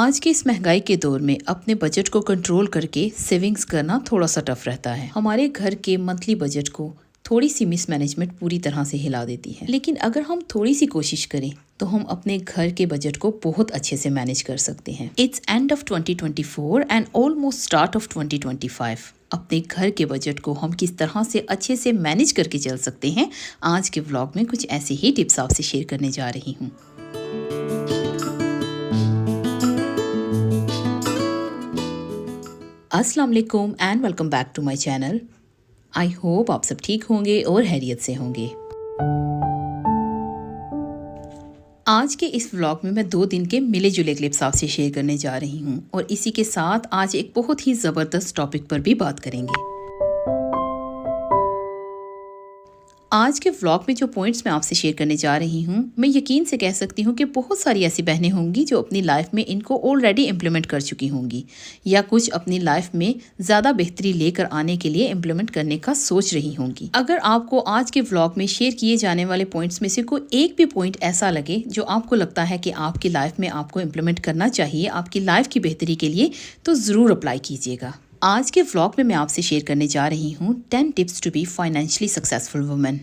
आज के इस महंगाई के दौर में अपने बजट को कंट्रोल करके सेविंग्स करना थोड़ा सा टफ रहता है। हमारे घर के मंथली बजट को थोड़ी सी मिसमैनेजमेंट पूरी तरह से हिला देती है, लेकिन अगर हम थोड़ी सी कोशिश करें तो हम अपने घर के बजट को बहुत अच्छे से मैनेज कर सकते हैं। It's end of 2024 and almost start of 2025। अपने घर के बजट को हम किस तरह से अच्छे से मैनेज करके चल सकते हैं, आज के व्लॉग में कुछ ऐसे ही टिप्स आपसे शेयर करने जा रही हूँ। अस्सलाम वालेकुम and welcome back to my channel. I hope आप सब ठीक होंगे और खैरियत से होंगे। आज के इस व्लॉग में मैं 2 दिन के मिले जुले क्लिप्स आपसे शेयर करने जा रही हूँ और इसी के साथ आज एक बहुत ही ज़बरदस्त टॉपिक पर भी बात करेंगे। आज के व्लॉग में जो पॉइंट्स मैं आपसे शेयर करने जा रही हूँ, मैं यकीन से कह सकती हूँ कि बहुत सारी ऐसी बहनें होंगी जो अपनी लाइफ में इनको ऑलरेडी इम्प्लीमेंट कर चुकी होंगी या कुछ अपनी लाइफ में ज़्यादा बेहतरी लेकर आने के लिए इम्प्लीमेंट करने का सोच रही होंगी। अगर आपको आज के व्लॉग में शेयर किए जाने वाले पॉइंट्स में से कोई एक भी पॉइंट ऐसा लगे जो आपको लगता है कि आपकी लाइफ में आपको इम्प्लीमेंट करना चाहिए आपकी लाइफ की बेहतरी के लिए, तो ज़रूर अप्लाई कीजिएगा। आज के व्लॉग में मैं आपसे शेयर करने जा रही हूँ 10 tips to be financially successful women.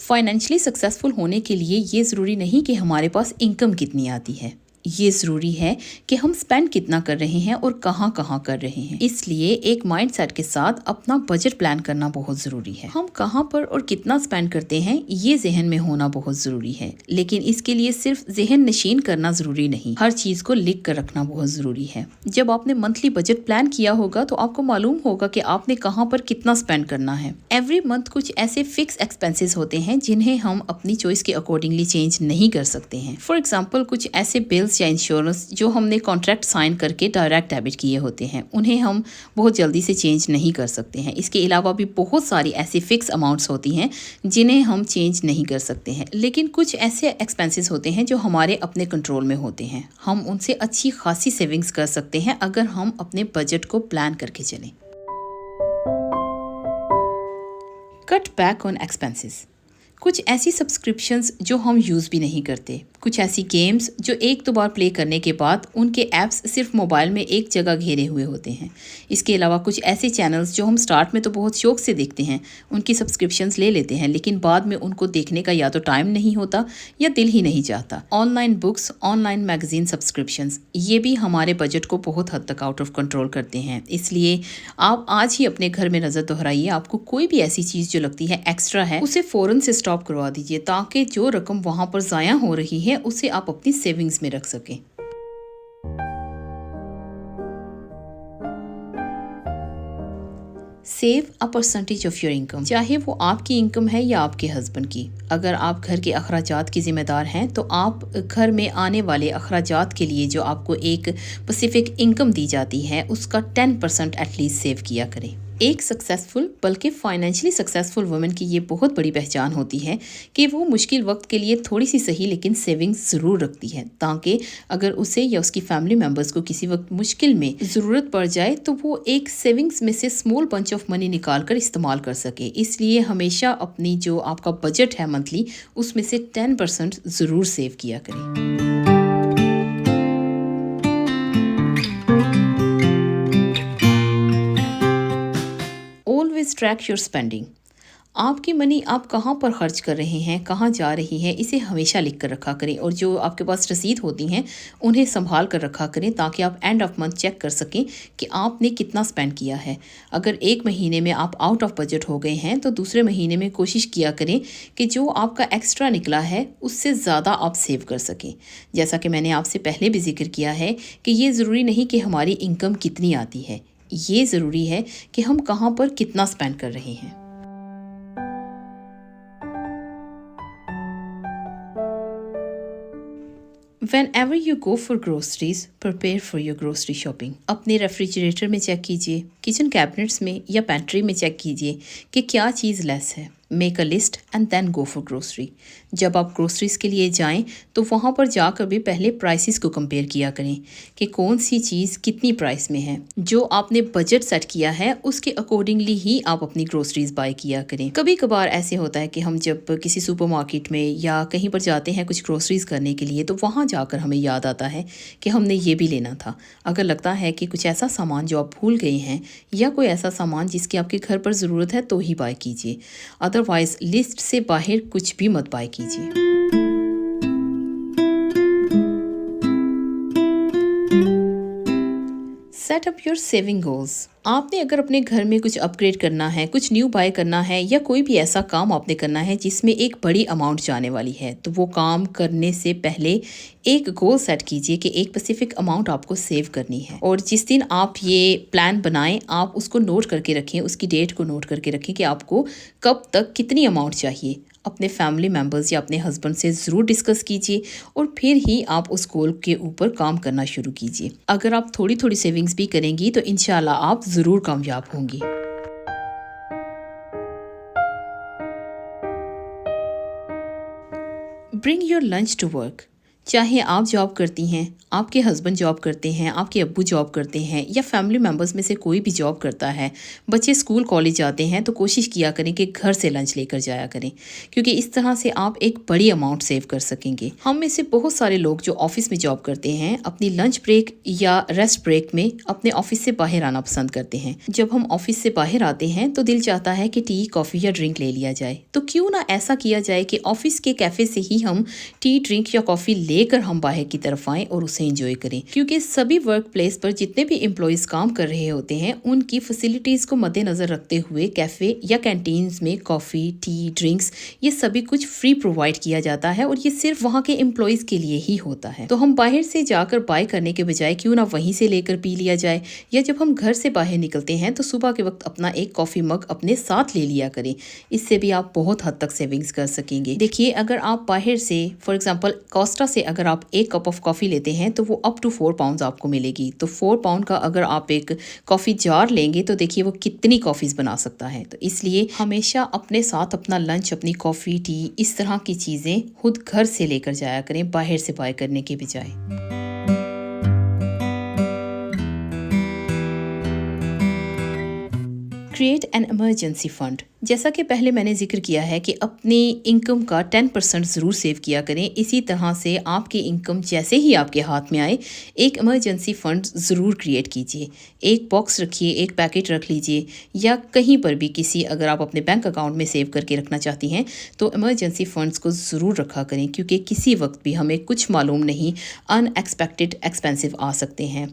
Financially successful होने के लिए ये ज़रूरी नहीं कि हमारे पास इनकम कितनी आती है, ये ज़रूरी है कि हम स्पेंड कितना कर रहे हैं और कहाँ कहाँ कर रहे हैं। इसलिए एक माइंडसेट के साथ अपना बजट प्लान करना बहुत ज़रूरी है। हम कहाँ पर और कितना स्पेंड करते हैं ये जहन में होना बहुत ज़रूरी है, लेकिन इसके लिए सिर्फ जहन नशीन करना ज़रूरी नहीं, हर चीज़ को लिख कर रखना बहुत ज़रूरी है। जब आपने मंथली बजट प्लान किया होगा तो आपको मालूम होगा कि आपने कहाँ पर कितना स्पेंड करना है। एवरी मंथ कुछ ऐसे फिक्स एक्सपेंसेस होते हैं जिन्हें हम अपनी चॉइस के अकॉर्डिंगली चेंज नहीं कर सकते हैं। फॉर एग्जाम्पल, कुछ ऐसे बिल्स या इंश्योरेंस जो हमने कॉन्ट्रैक्ट साइन करके डायरेक्ट डेबिट किए होते हैं, उन्हें हम बहुत जल्दी से चेंज नहीं कर सकते हैं। इसके अलावा भी बहुत सारी ऐसी फिक्स अमाउंट्स होती हैं जिन्हें हम चेंज नहीं कर सकते हैं, लेकिन कुछ ऐसे एक्सपेंसेस होते हैं जो हमारे अपने कंट्रोल में होते हैं। हम उनसे अच्छी खासी सेविंग्स कर सकते हैं अगर हम अपने बजट को प्लान करके चलें। Cut back on expenses. कुछ ऐसी सब्सक्रिप्शंस जो हम यूज़ भी नहीं करते, कुछ ऐसी गेम्स जो 1-2 बार प्ले करने के बाद उनके ऐप्स सिर्फ मोबाइल में एक जगह घेरे हुए होते हैं। इसके अलावा कुछ ऐसे चैनल्स जो हम स्टार्ट में तो बहुत शौक से देखते हैं, उनकी सब्सक्रिप्शंस ले लेते हैं, लेकिन बाद में उनको देखने का या तो टाइम नहीं होता या दिल ही नहीं चाहता। Online books, online magazine subscriptions, ये भी हमारे बजट को बहुत हद तक आउट ऑफ कंट्रोल करते हैं। इसलिए आप आज ही अपने घर में नज़र दोहराइए, आपको कोई भी ऐसी चीज़ जो लगती है एक्स्ट्रा है उसे फ़ौरन से स्टॉप करवा दीजिए, ताकि जो रकम वहाँ पर ज़ाया हो रही है उसे आप अपनी सेविंग्स में रख सकें। Save a percentage of your income, चाहे वो आपकी इनकम है या आपके हस्बैंड की। अगर आप घर के अखराजात की जिम्मेदार हैं तो आप घर में आने वाले अखराजात के लिए जो आपको एक स्पेसिफिक इनकम दी जाती है उसका 10% एटलीस्ट सेव किया करें। एक सक्सेसफुल बल्कि फाइनेंशियली सक्सेसफुल वुमेन की ये बहुत बड़ी पहचान होती है कि वो मुश्किल वक्त के लिए थोड़ी सी सही लेकिन सेविंग्स ज़रूर रखती है, ताकि अगर उसे या उसकी फैमिली मेम्बर्स को किसी वक्त मुश्किल में ज़रूरत पड़ जाए तो वो एक सेविंग्स में से स्मॉल बंच ऑफ मनी निकाल कर इस्तेमाल कर सके। इसलिए हमेशा अपनी जो आपका बजट है मंथली, उसमें से 10% ज़रूर सेव किया करें। Always track your spending. आपकी मनी आप कहाँ पर खर्च कर रहे हैं, कहाँ जा रही है, इसे हमेशा लिख कर रखा करें और जो आपके पास रसीद होती हैं उन्हें संभाल कर रखा करें, ताकि आप एंड ऑफ मंथ चेक कर सकें कि आपने कितना स्पेंड किया है। अगर एक महीने में आप आउट ऑफ बजट हो गए हैं तो दूसरे महीने में कोशिश किया करें कि जो आपका एक्स्ट्रा निकला है उससे ज़्यादा आप सेव कर सकें। जैसा कि मैंने आपसे पहले भी जिक्र किया है कि ये ज़रूरी नहीं कि हमारी इनकम कितनी आती है, ये ज़रूरी है कि हम कहाँ पर कितना स्पेंड कर रहे हैं। Whenever you go for groceries, prepare for your grocery shopping. अपने रेफ्रिजरेटर में चेक कीजिए, किचन कैबिनेट्स में या पेंट्री में चेक कीजिए कि क्या चीज़ लेस है। Make a list and then go for grocery. जब आप ग्रोसरीज के लिए जाएं तो वहाँ पर जाकर भी पहले प्राइसेस को कंपेयर किया करें कि कौन सी चीज़ कितनी प्राइस में है। जो आपने बजट सेट किया है उसके अकॉर्डिंगली ही आप अपनी ग्रोसरीज बाय किया करें। कभी कभार ऐसे होता है कि हम जब किसी सुपरमार्केट में या कहीं पर जाते हैं कुछ ग्रोसरीज करने के लिए, तो वहाँ जाकर हमें याद आता है कि हमने ये भी लेना था। अगर लगता है कि कुछ ऐसा सामान जो आप भूल गए हैं या कोई ऐसा सामान जिसकी आपके घर पर ज़रूरत है तो ही बाय कीजिए, अदरवाइज लिस्ट से बाहर कुछ भी मत बाय कीजिए। Set up your saving goals. आपने अगर अपने घर में कुछ अपग्रेड करना है, कुछ न्यू बाय करना है या कोई भी ऐसा काम आपने करना है जिसमें एक बड़ी अमाउंट जाने वाली है, तो वो काम करने से पहले एक गोल सेट कीजिए कि एक स्पेसिफिक अमाउंट आपको सेव करनी है। और जिस दिन आप ये प्लान बनाएं आप उसको नोट करके रखें, उसकी डेट को नोट करके रखें कि आपको कब तक कितनी अमाउंट चाहिए। अपने फैमिली मेम्बर्स या अपने हस्बैंड से ज़रूर डिस्कस कीजिए और फिर ही आप उस गोल के ऊपर काम करना शुरू कीजिए। अगर आप थोड़ी थोड़ी सेविंग्स भी करेंगी तो इंशाल्लाह आप ज़रूर कामयाब होंगी। Bring your lunch to work. चाहे आप जॉब करती हैं, आपके हस्बैंड जॉब करते हैं, आपके अब्बू जॉब करते हैं या फैमिली मेम्बर्स में से कोई भी जॉब करता है, बच्चे स्कूल कॉलेज जाते हैं, तो कोशिश किया करें कि घर से लंच लेकर जाया करें, क्योंकि इस तरह से आप एक बड़ी अमाउंट सेव कर सकेंगे। हम में से बहुत सारे लोग जो ऑफिस में जॉब करते हैं अपनी लंच ब्रेक या रेस्ट ब्रेक में अपने ऑफिस से बाहर आना पसंद करते हैं। जब हम ऑफिस से बाहर आते हैं तो दिल चाहता है कि टी, कॉफ़ी या ड्रिंक ले लिया जाए, तो क्यों ना ऐसा किया जाए कि ऑफिस के कैफ़े से ही हम टी, ड्रिंक या कॉफ़ी लेकर हम बाहर की तरफ आएं और उसे एंजॉय करें। क्योंकि सभी वर्क प्लेस पर जितने भी एम्प्लॉयज काम कर रहे होते हैं उनकी फैसिलिटीज को मद्देनजर रखते हुए कैफे या कैंटीन्स में कॉफी, टी, ड्रिंक्स ये सभी कुछ फ्री प्रोवाइड किया जाता है और ये सिर्फ वहाँ के एम्प्लॉयज के लिए ही होता है। तो हम बाहर से जाकर बाय करने के बजाय क्यों ना वहीं से लेकर पी लिया जाए, या जब हम घर से बाहर निकलते हैं तो सुबह के वक्त अपना एक कॉफी मग अपने साथ ले लिया करें। इससे भी आप बहुत हद तक सेविंग्स कर सकेंगे। देखिए, अगर आप बाहर से फॉर एग्जाम्पल कोस्टा से अगर आप एक कप ऑफ कॉफ़ी लेते हैं तो वो अप टू 4 पाउंड आपको मिलेगी। तो 4 पाउंड का अगर आप एक कॉफ़ी जार लेंगे तो देखिए वो कितनी कॉफ़ीज़ बना सकता है। तो इसलिए हमेशा अपने साथ अपना लंच, अपनी कॉफ़ी, टी, इस तरह की चीज़ें खुद घर से लेकर जाया करें, बाहर से बाय करने के बजाय। Create an emergency fund. जैसा कि पहले मैंने जिक्र किया है कि अपनी इनकम का 10% ज़रूर सेव किया करें। इसी तरह से आपकी इनकम जैसे ही आपके हाथ में आए एक इमरजेंसी फ़ंड ज़रूर क्रिएट कीजिए। एक बॉक्स रखिए, एक पैकेट रख लीजिए, या कहीं पर भी किसी, अगर आप अपने बैंक अकाउंट में सेव करके रखना चाहती हैं तो इमरजेंसी फ़ंड्स को ज़रूर रखा करें, क्योंकि किसी वक्त भी हमें कुछ मालूम नहीं, अनएक्सपेक्टेड एक्सपेंसिव आ सकते हैं।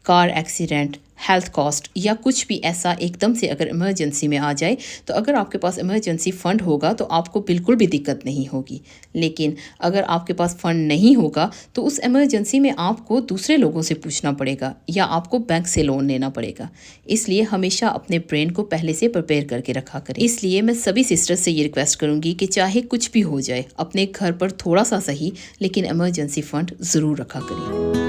कार एक्सीडेंट, हेल्थ कॉस्ट या कुछ भी ऐसा एकदम से अगर इमरजेंसी में आ जाए तो अगर आपके पास इमरजेंसी फ़ंड होगा तो आपको बिल्कुल भी दिक्कत नहीं होगी। लेकिन अगर आपके पास फ़ंड नहीं होगा तो उस इमरजेंसी में आपको दूसरे लोगों से पूछना पड़ेगा या आपको बैंक से लोन लेना पड़ेगा। इसलिए हमेशा अपने ब्रेन को पहले से प्रिपेयर करके रखा करें। इसलिए मैं सभी सिस्टर्स से ये रिक्वेस्ट करूँगी कि चाहे कुछ भी हो जाए, अपने घर पर थोड़ा सा सही लेकिन इमरजेंसी फ़ंड ज़रूर रखा करें।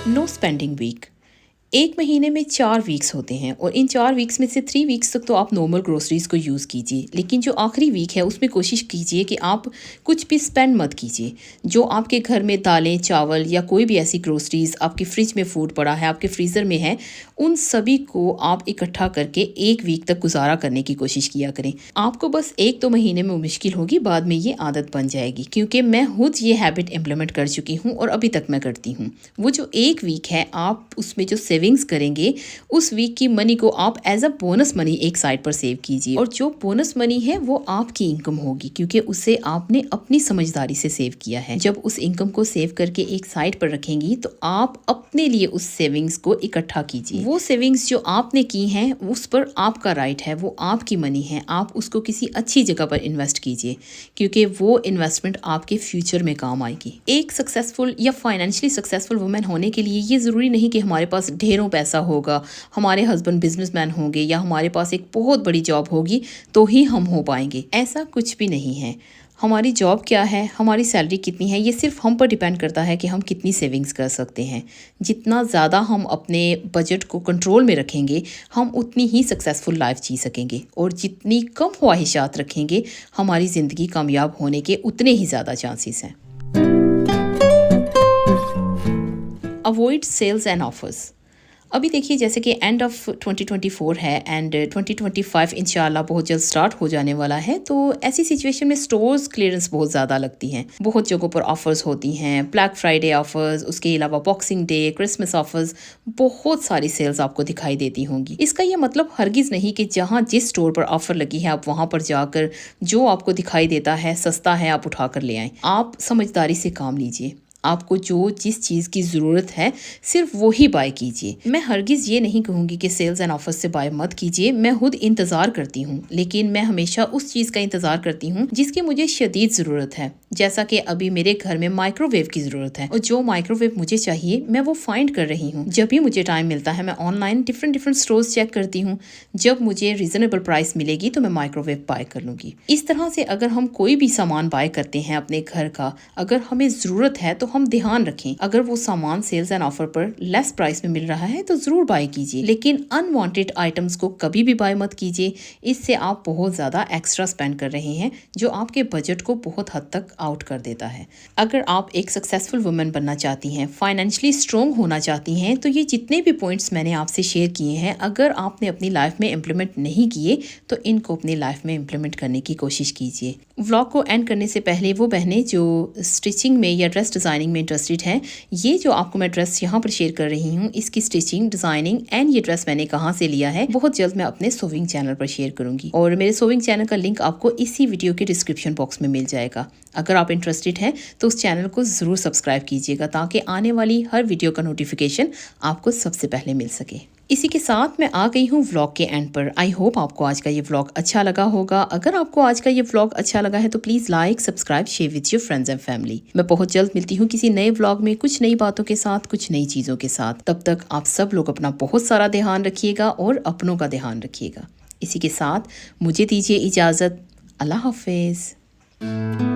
No spending week. एक महीने में 4 वीक्स होते हैं और इन 4 वीक्स में से 3 वीक्स तक तो आप नॉर्मल ग्रोसरीज को यूज़ कीजिए, लेकिन जो आखिरी वीक है उसमें कोशिश कीजिए कि आप कुछ भी स्पेंड मत कीजिए। जो आपके घर में दालें, चावल या कोई भी ऐसी ग्रोसरीज आपकी फ्रिज में फूड पड़ा है, आपके फ्रीज़र में है, उन सभी को आप इकट्ठा करके 1 वीक तक गुजारा करने की कोशिश किया करें। आपको बस 1-2 महीने में मुश्किल होगी, बाद में ये आदत बन जाएगी, क्योंकि मैं खुद ये हैबिट इम्प्लीमेंट कर चुकी हूँ और अभी तक मैं करती हूँ। वो जो 1 वीक है आप उसमें जो सेविंग्स करेंगे उस वीक की मनी को आप एज अ बोनस मनी एक साइड पर सेव कीजिए, और जो बोनस मनी है वो आपकी इनकम होगी, क्योंकि उसे आपने अपनी समझदारी से सेव किया है। जब उस इनकम को सेव करके एक साइड पर रखेंगी तो आप अपने लिए उस सेविंग्स को इकट्ठा कीजिए। वो सेविंग्स जो आपने की हैं उस पर आपका राइट है, वो आपकी मनी है, आप उसको किसी अच्छी जगह पर इन्वेस्ट कीजिए, क्योंकि वो इन्वेस्टमेंट आपके फ्यूचर में काम आएगी। एक सक्सेसफुल या फाइनेंशियली सक्सेसफुल वुमेन होने के लिए ये ज़रूरी नहीं कि हमारे पास ढेरों पैसा होगा, हमारे हस्बैंड बिजनेसमैन होंगे या हमारे पास एक बहुत बड़ी जॉब होगी तो ही हम हो पाएंगे। ऐसा कुछ भी नहीं है। हमारी जॉब क्या है, हमारी सैलरी कितनी है, ये सिर्फ हम पर डिपेंड करता है कि हम कितनी सेविंग्स कर सकते हैं। जितना ज़्यादा हम अपने बजट को कंट्रोल में रखेंगे, हम उतनी ही सक्सेसफुल लाइफ जी सकेंगे, और जितनी कम ख्वाहिशात रखेंगे, हमारी ज़िंदगी कामयाब होने के उतने ही ज़्यादा चांसेस हैं। Avoid sales and offers. अभी देखिए, जैसे कि एंड ऑफ 2024 है एंड 2025 इंशाल्लाह बहुत जल्द स्टार्ट हो जाने वाला है। तो ऐसी सिचुएशन में स्टोर्स क्लियरेंस बहुत ज़्यादा लगती हैं। बहुत जगहों पर ऑफर्स होती हैं, ब्लैक फ्राइडे ऑफर्स, उसके अलावा बॉक्सिंग डे, क्रिसमस ऑफर्स, बहुत सारी सेल्स आपको दिखाई देती होंगी। इसका ये मतलब हरगिज़ नहीं कि जहाँ जिस स्टोर पर ऑफर लगी है आप वहाँ पर जाकर जो आपको दिखाई देता है सस्ता है आप उठा कर ले आएँ। आप समझदारी से काम लीजिए। आपको जो जिस चीज़ की ज़रूरत है सिर्फ वही बाय कीजिए। मैं हरगिज़ ये नहीं कहूँगी कि सेल्स एंड ऑफर्स से बाय मत कीजिए। मैं खुद इंतज़ार करती हूँ, लेकिन मैं हमेशा उस चीज़ का इंतज़ार करती हूँ जिसकी मुझे शदीद ज़रूरत है। जैसा कि अभी मेरे घर में माइक्रोवेव की ज़रूरत है, और जो माइक्रोवेव मुझे चाहिए मैं वो फाइंड कर रही हूँ। जब भी मुझे टाइम मिलता है मैं ऑनलाइन डिफरेंट स्टोर्स चेक करती हूँ। जब मुझे रीज़नेबल प्राइस मिलेगी तो मैं माइक्रोवेव बाय कर लूँगी। इस तरह से अगर हम कोई भी सामान बाय करते हैं अपने घर का, अगर हमें ज़रूरत है तो हम ध्यान रखें, अगर वो सामान सेल्स एंड ऑफर पर लेस प्राइस में मिल रहा है तो ज़रूर बाय कीजिए, लेकिन अनवांटेड आइटम्स को कभी भी बाय मत कीजिए। इससे आप बहुत ज़्यादा एक्स्ट्रा स्पेंड कर रहे हैं जो आपके बजट को बहुत हद तक आउट कर देता है। अगर आप एक सक्सेसफुल वुमेन बनना चाहती हैं, फाइनेंशियली स्ट्रॉन्ग होना चाहती हैं, तो ये जितने भी पॉइंट्स मैंने आपसे शेयर किए हैं, अगर आपने अपनी लाइफ में इम्प्लीमेंट नहीं किए तो इनको अपनी लाइफ में इम्प्लीमेंट करने की कोशिश कीजिए। व्लॉग को एंड करने से पहले वो बहनें जो स्टिचिंग में या ड्रेस डिज़ाइनिंग में इंटरेस्टेड हैं, ये जो आपको मैं ड्रेस यहाँ पर शेयर कर रही हूँ, इसकी स्टिचिंग, डिज़ाइनिंग एंड ये ड्रेस मैंने कहाँ से लिया है, बहुत जल्द मैं अपने सोविंग चैनल पर शेयर करूँगी, और मेरे सोविंग चैनल का लिंक आपको इसी वीडियो के डिस्क्रिप्शन बॉक्स में मिल जाएगा। अगर आप इंटरेस्टेड हैं तो उस चैनल को ज़रूर सब्सक्राइब कीजिएगा ताकि आने वाली हर वीडियो का नोटिफिकेशन आपको सबसे पहले मिल सके। इसी के साथ मैं आ गई हूँ व्लॉग के एंड पर। आई होप आपको आज का ये व्लॉग अच्छा लगा होगा। अगर आपको आज का ये व्लॉग अच्छा लगा है तो please like, subscribe, share with your friends and family. मैं बहुत जल्द मिलती हूँ किसी नए व्लॉग में, कुछ नई बातों के साथ, कुछ नई चीज़ों के साथ। तब तक आप सब लोग अपना बहुत सारा ध्यान रखिएगा और अपनों का ध्यान रखिएगा। इसी के साथ मुझे दीजिए इजाज़त। अल्लाह हाफिज़।